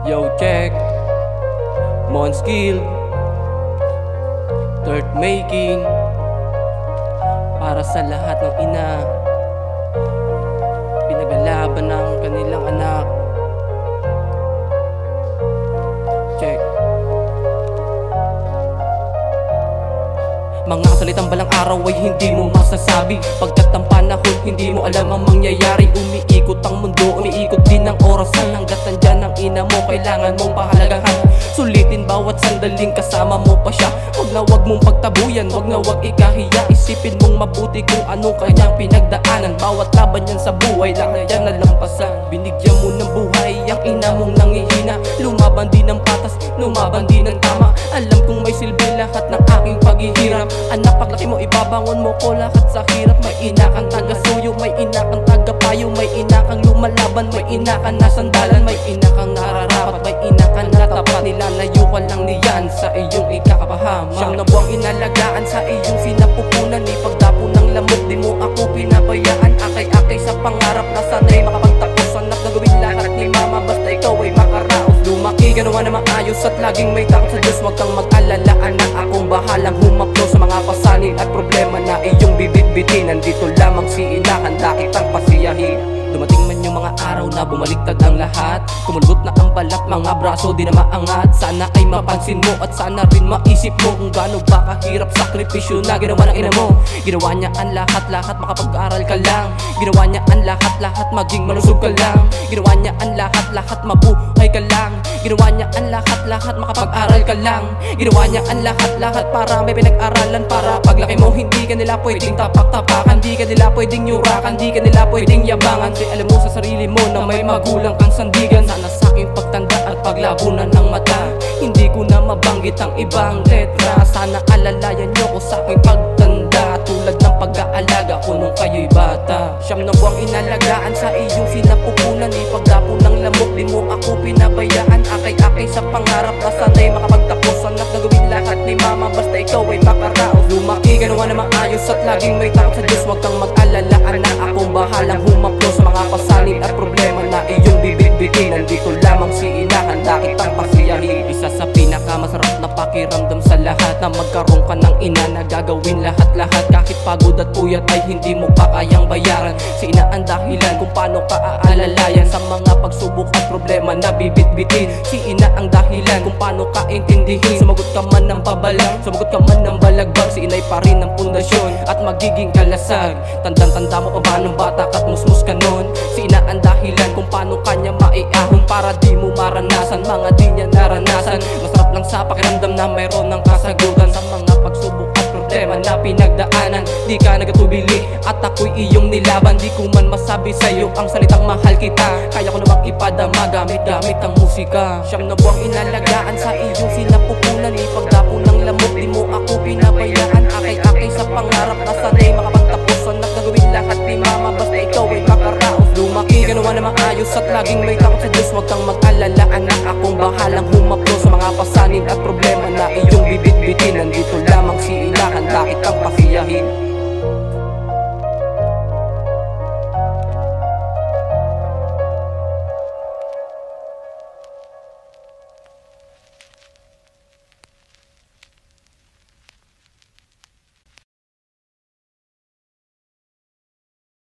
Yo, check Monskill Dirt making para sa lahat ng ina pinaglalaban ng kanilang anak. Check. Mga salitang balang araw ay hindi mo masasabi, pagkat ang panahon hindi mo alam ang mangyayari. Umiikot ang mundo, umiikot din ang orasan. Hanggat nandyan ang ina mo, kailangan mong pahalagahan. Sulitin bawat sandaling kasama mo pa siya. Wag mong pagtabuyan, wag na wag ikahiya. Isipin mong mabuti kung anong kanyang pinagdaanan. Bawat laban yan sa buhay lang na yan nalampasan. Binigyan mo ng buhay ang ina mong nangihina. Lumaban din ng patas, lumaban din ng tama. Alam kong may silbi lahat ng aking paghihirap. Anak, paglaki mo ibabangon mo ko lahat sa hirap. May ina kang taga-suyo, may ina kang taga-payo, may ina kang lumalaban, may ina kang nasandalan, may ina kang nararapat, may ina kang natapat. Nilalayo ka lang niyan sa iyong ikakapahamak. Siyang na buwang inalagaan sa iyong sinapupunan. Ipagdapo ng lamok, di mo ako pinabayaan. Akay-akay sa pangarap na sana'y makapagtapos. Anak, gagawin lahat ni mama basta ikaw ay makaraos. Lumaki ganawa na maayos at laging may takot sa Diyos. Huwag kang mag-alala anak, akong bahalang humaplo sa mga pasanin at problema na iyong bibit-bitin. Nandito lamang si ina, handa kitang pasiyahin. Dumating man yung mga araw na bumaliktad ang lahat. Kumulgot na ang balat, mga braso di na maangat. Sana ay mapansin mo at sana rin maisip mo kung gaano ba kahirap sakripisyo na ginawa ng ina mo. Ginawa niya ang lahat-lahat, makapag-aral ka lang. Ginawa niya ang lahat-lahat, maging malusog ka lang. Ginawa niya ang lahat-lahat, mabuhay ka lang. Ginawa niya ang lahat-lahat, makapag-aral ka lang. Ginawa niya ang lahat-lahat para may pinag-aralan. Para paglaki mo hindi ka nila pwedeng tapak-tapakan, di ka nila pwedeng yurakan, di ka nila pwedeng yabangan. Alam mo sa sarili mo na may magulang kang sandigan. Sana sa aking pagtanda at paglabo na ng mata, hindi ko na mabanggit ang ibang letra. Sana alalayan nyo ko sa aking pagtanda, tulad ng pag-aalaga ko nung kayo'y bata. Siyam na buwang inalagaan sa iyong sinapupunan. Ipagdapo ng lamok, di mo ako pinabayaan. Akay-akay sa pangarap na sana'y makapagtapos. Anak, gagawin lahat ni mama basta ikaw ay makaraos. Lumaki ganawa na maayos at laging may takot sa Diyos. Huwag kang mag-alala anak, akong bahalang humaplo sa mga pasanin at problema na iyong bibit-bitin. Nandito lamang si ina, handa kitang pasiyahin. Isa sa pinakamasarap na pakiramdam sa lahat, na magkaroon ka ng ina na gagawin lahat-lahat. Kahit pagod at puyat ay hindi mo pa kayang bayaran. Si ina ang dahilan kung paano ka aalalayan sa mga pagsubok at problema na bibit-bitin. Si ina ang dahilan kung paano ka intindihin. Sumagot ka man ng pabalang, sumagot ka man ng balagbag, si inay pa rin ang pundasyon at magiging kalasag. Tandang-tanda mo pa ba nung bata ka't musmus ka nun? Si ina ang dahilan kung paano kanya maiahon para di mo maranasan mga di niya naranasan. Masarap lang sa pakiramdam na mayroon ng kasagutan sa mga pagsubok at problema na pinagdaanan. Di ka nagatubili at ako'y iyong nilaban. Di ko man masabi sa'yo ang salitang mahal kita. Kaya ko namang ipadama gamit ang musika. Siyam na buwang inalagaan sa iyong sinapupunan. Ipagdapo ng lamok, di mo ako pinabayaan. Akay-akay sa pangarap na sana'y makapagtapos. Anak, gagawin lahat ni mama basta ikaw ay makaraos. Lumaki ganawa na maayos at laging may takot sa Diyos. Huwag kang mag-alala anak, akong bahalang humaplo sa mga pasanin at problema na